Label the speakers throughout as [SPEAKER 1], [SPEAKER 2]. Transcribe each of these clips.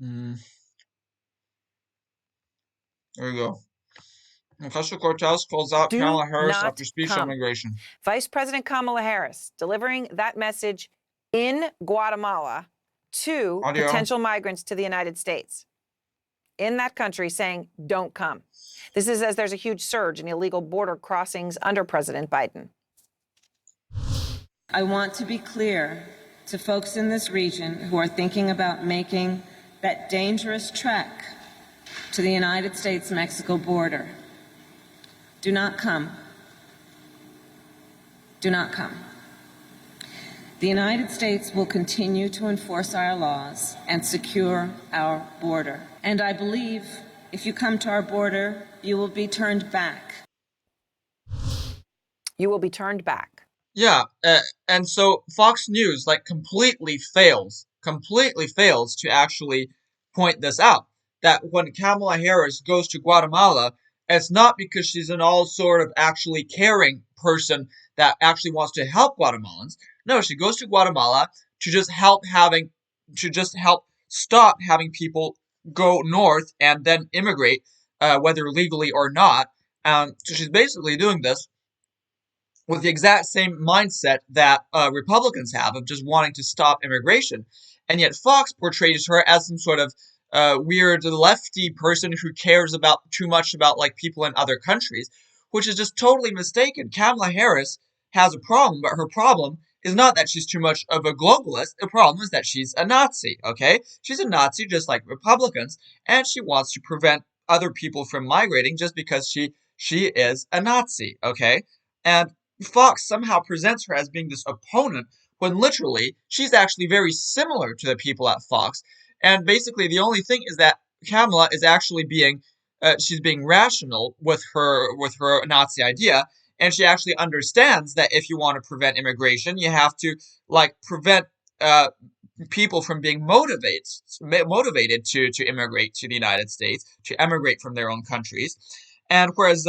[SPEAKER 1] Mm, there you go. Ocasio-Cortez calls out
[SPEAKER 2] Do
[SPEAKER 1] Kamala Harris after
[SPEAKER 2] not
[SPEAKER 1] speech on
[SPEAKER 2] come.
[SPEAKER 1] immigration.
[SPEAKER 2] Vice President Kamala Harris delivering that message in Guatemala to
[SPEAKER 1] Audio.
[SPEAKER 2] potential migrants to the United States, in that country, saying, don't come. This is as there's a huge surge in illegal border crossings under President Biden.
[SPEAKER 3] I want to be clear to folks in this region who are thinking about making that dangerous trek to the United States-Mexico border. Do not come. Do not come. The United States will continue to enforce our laws and secure our border. And I believe if you come to our border, you will be turned back.
[SPEAKER 2] You will be turned back.
[SPEAKER 1] Yeah, and so Fox News like completely fails to actually point this out. That when Kamala Harris goes to Guatemala, it's not because she's an all sort of actually caring person that actually wants to help Guatemalans. No, she goes to Guatemala to just help stop having people go north and then immigrate, whether legally or not. So she's basically doing this with the exact same mindset that Republicans have of just wanting to stop immigration. And yet Fox portrays her as some sort of weird lefty person who cares about too much about like people in other countries, which is just totally mistaken. Kamala Harris has a problem, but her problem is not that she's too much of a globalist. The problem is that she's a Nazi, okay? She's a Nazi just like Republicans, and she wants to prevent other people from migrating just because she is a Nazi, okay? And Fox somehow presents her as being this opponent when literally she's actually very similar to the people at Fox. And basically, the only thing is that Kamala is actually she's being rational with her Nazi idea, and she actually understands that if you want to prevent immigration, you have to like prevent people from being motivated to immigrate to the United States, to emigrate from their own countries. And whereas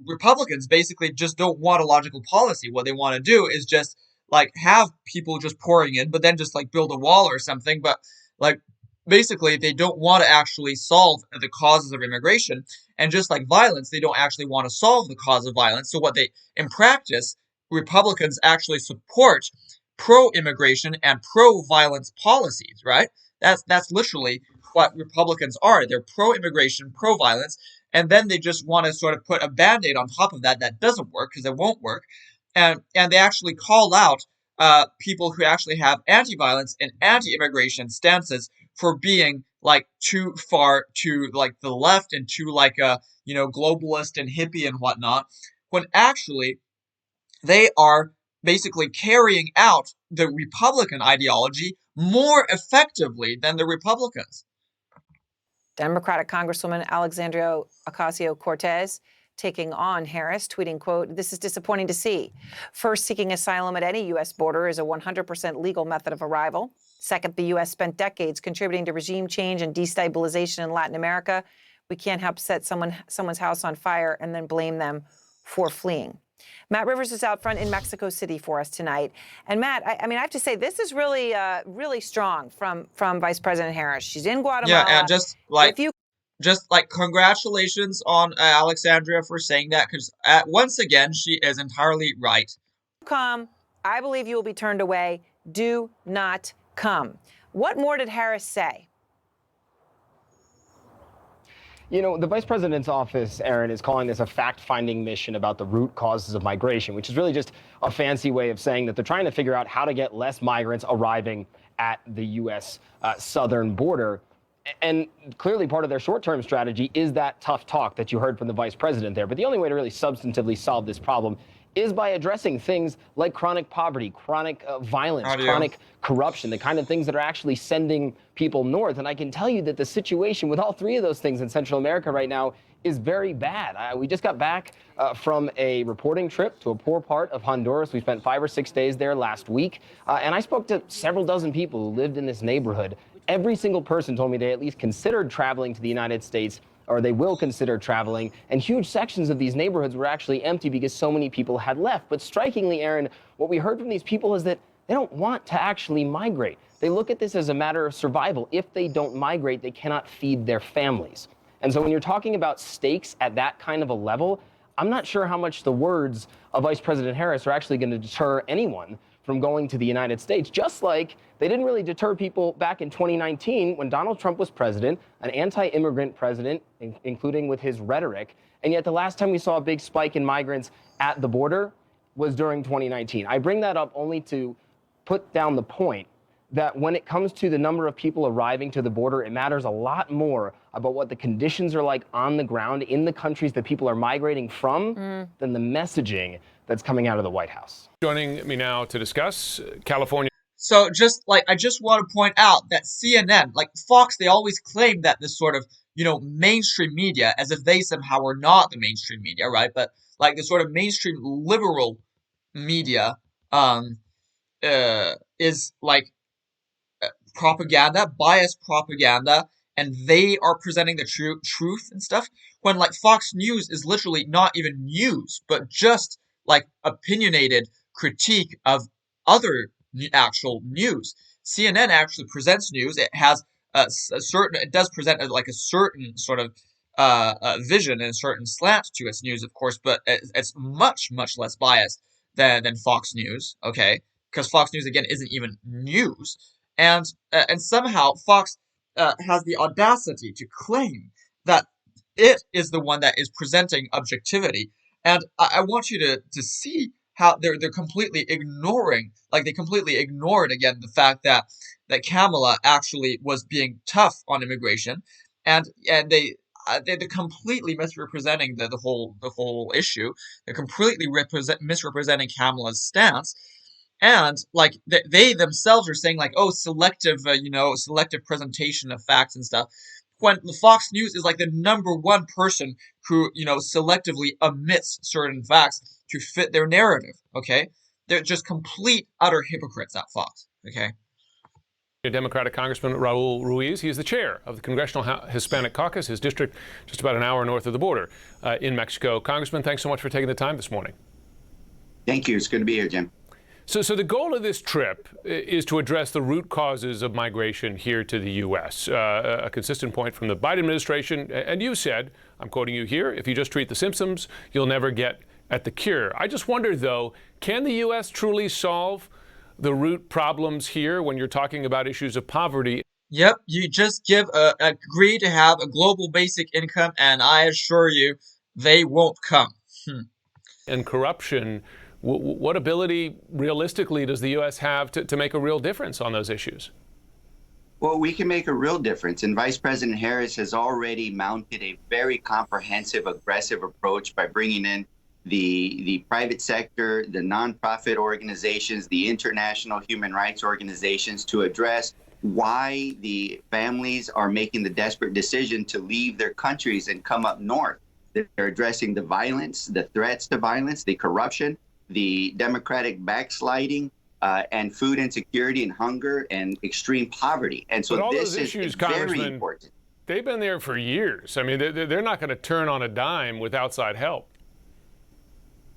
[SPEAKER 1] Republicans basically just don't want a logical policy. What they want to do is just like have people just pouring in, but then just like build a wall or something. But like basically, they don't want to actually solve the causes of immigration. And just like violence, they don't actually want to solve the cause of violence. So in practice, Republicans actually support pro-immigration and pro-violence policies, right? That's literally what Republicans are. They're pro-immigration, pro-violence, and then they just want to sort of put a band-aid on top of that doesn't work because it won't work. And they actually call out people who actually have anti-violence and anti-immigration stances for being like too far to like the left and too like a globalist and hippie and whatnot, when actually they are basically carrying out the Republican ideology more effectively than the Republicans.
[SPEAKER 2] Democratic Congresswoman Alexandria Ocasio-Cortez taking on Harris, tweeting, quote, "This is disappointing to see. First, seeking asylum at any U.S. border is a 100% legal method of arrival. Second, the U.S. spent decades contributing to regime change and destabilization in Latin America. We can't help set someone's house on fire and then blame them for fleeing." Matt Rivers is out front in Mexico City for us tonight. And Matt, I mean, I have to say, this is really, really strong from Vice President Harris. She's in
[SPEAKER 1] Yeah,
[SPEAKER 2] Guatemala.
[SPEAKER 1] and just like congratulations on Alexandria for saying that, because once again she is entirely right.
[SPEAKER 2] Come, I believe you will be turned away. Do not come. What more did Harris say?
[SPEAKER 4] You know, the vice president's office, Aaron, is calling this a fact-finding mission about the root causes of migration, which is really just a fancy way of saying that they're trying to figure out how to get less migrants arriving at the U.S. Southern border. And clearly part of their short-term strategy is that tough talk that you heard from the vice president there. But the only way to really substantively solve this problem is by addressing things like chronic poverty, chronic violence, chronic corruption, the kind of things that are actually sending people north. And I can tell you that the situation with all three of those things in Central America right now is very bad. We just got back from a reporting trip to a poor part of Honduras. We spent 5 or 6 days there last week, and I spoke to several dozen people who lived in this neighborhood. Every single person told me they at least considered traveling to the United States, or they will consider traveling, and huge sections of these neighborhoods were actually empty because so many people had left. But strikingly, Aaron, what we heard from these people is that they don't want to actually migrate. They look at this as a matter of survival. If they don't migrate, they cannot feed their families. And so when you're talking about stakes at that kind of a level, I'm not sure how much the words of Vice President Harris are actually going to deter anyone from going to the United States, just like they didn't really deter people back in 2019 when Donald Trump was president, an anti-immigrant president, including with his rhetoric. And yet the last time we saw a big spike in migrants at the border was during 2019. I bring that up only to put down the point that when it comes to the number of people arriving to the border, it matters a lot more about what the conditions are like on the ground in the countries that people are migrating from than the messaging that's coming out of the White House.
[SPEAKER 5] Joining me now to discuss California.
[SPEAKER 1] So I just want to point out that CNN, like Fox, they always claim that this sort of, mainstream media, as if they somehow are not the mainstream media, right? But like the sort of mainstream liberal media, is like propaganda, biased propaganda, and they are presenting the truth and stuff. When like Fox News is literally not even news, but just like opinionated critique of other actual news. CNN actually presents news. It has it does present like a certain sort of vision and a certain slant to its news, of course, but it's much less biased than Fox News. Okay, because Fox News again isn't even news, and somehow Fox has the audacity to claim that it is the one that is presenting objectivity, and I want you to see how they're completely ignoring, like they completely ignored again the fact that Kamala actually was being tough on immigration, and they're completely misrepresenting the whole issue. They're completely misrepresenting Kamala's stance. And like they themselves are saying like, oh, selective presentation of facts and stuff, when the Fox News is like the number one person who selectively omits certain facts to fit their narrative. Okay, they're just complete utter hypocrites at Fox. Okay.
[SPEAKER 5] Democratic Congressman Raul Ruiz. He is the chair of the Congressional Hispanic Caucus, his district just about an hour north of the border in Mexico. Congressman, thanks so much for taking the time this morning.
[SPEAKER 6] Thank you. It's good to be here, Jim.
[SPEAKER 5] So the goal of this trip is to address the root causes of migration here to the U.S., a consistent point from the Biden administration. And you said, I'm quoting you here, if you just treat the symptoms, you'll never get at the cure. I just wonder, though, can the U.S. truly solve the root problems here when you're talking about issues of poverty?
[SPEAKER 1] Yep, you just agree to have a global basic income, and I assure you, they won't come.
[SPEAKER 5] And corruption. What ability, realistically, does the U.S. have to make a real difference on those issues?
[SPEAKER 6] Well, we can make a real difference. And Vice President Harris has already mounted a very comprehensive, aggressive approach by bringing in the private sector, the nonprofit organizations, the international human rights organizations to address why the families are making the desperate decision to leave their countries and come up north. They're addressing the violence, the threats to violence, the corruption, the democratic backsliding, and food insecurity and hunger and extreme poverty. And so this is very important.
[SPEAKER 5] They've been there for years. I mean, they're not going to turn on a dime with outside help.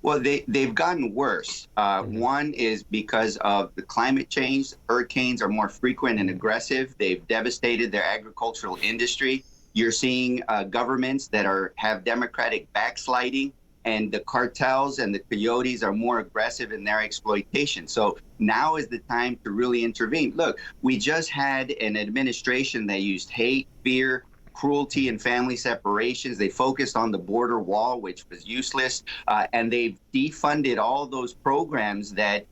[SPEAKER 6] Well, they've gotten worse. One is because of the climate change. Hurricanes are more frequent and aggressive. They've devastated their agricultural industry. You're seeing governments that have democratic backsliding, and the cartels and the coyotes are more aggressive in their exploitation. So now is the time to really intervene. Look, we just had an administration that used hate, fear, cruelty, and family separations. They focused on the border wall, which was useless, and they've defunded all those programs that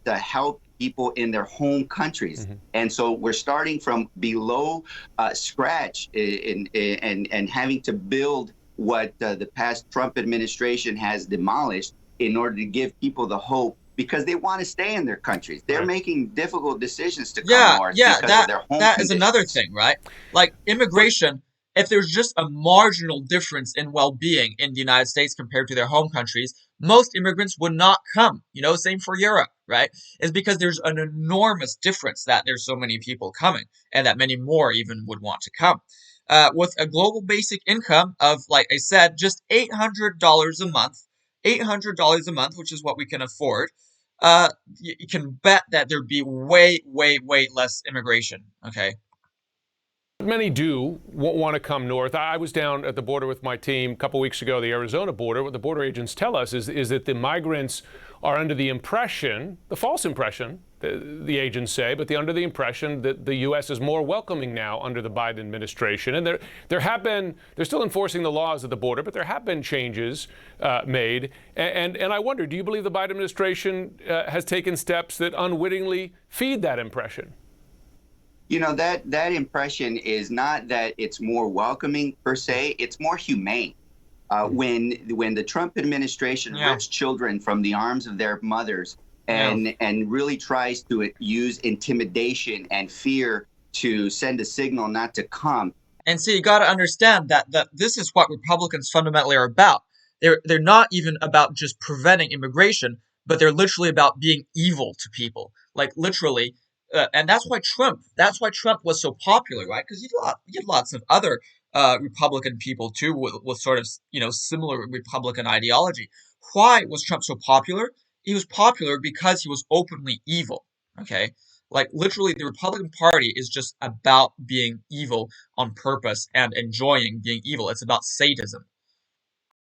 [SPEAKER 6] help people in their home countries. And so we're starting from below scratch and having to build what the past Trump administration has demolished in order to give people the hope, because they want to stay in their countries. They're making difficult decisions to come north because of their home
[SPEAKER 1] that
[SPEAKER 6] conditions.
[SPEAKER 1] is another thing, right? Like immigration, if there's just a marginal difference in well-being in the United States compared to their home countries, most immigrants would not come. Same for Europe, right? It's because there's an enormous difference that there's so many people coming and that many more even would want to come. With a global basic income of, like I said, just $800 a month, $800 a month, which is what we can afford, you can bet that there'd be way, way, way less immigration. Okay.
[SPEAKER 5] Many do want to come north. I was down at the border with my team a couple weeks ago, the Arizona border. What the border agents tell us is that the migrants are under the impression, the false impression, the agents say, but under the impression that the U.S. is more welcoming now under the Biden administration. And they're still enforcing the laws at the border, but there have been changes made. And I wonder, do you believe the Biden administration has taken steps that unwittingly feed that impression?
[SPEAKER 6] You know, that impression is not that it's more welcoming per se, it's more humane. When the Trump administration rips children from the arms of their mothers and really tries to use intimidation and fear to send a signal not to come.
[SPEAKER 1] And so you got to understand that this is what Republicans fundamentally are about. They're not even about just preventing immigration, but they're literally about being evil to people. Like literally. And that's why Trump was so popular, right? Because you had lots of other Republican people too with sort of similar Republican ideology. Why was Trump so popular? He was popular because he was openly evil. Okay, like literally, the Republican Party is just about being evil on purpose and enjoying being evil. It's about sadism.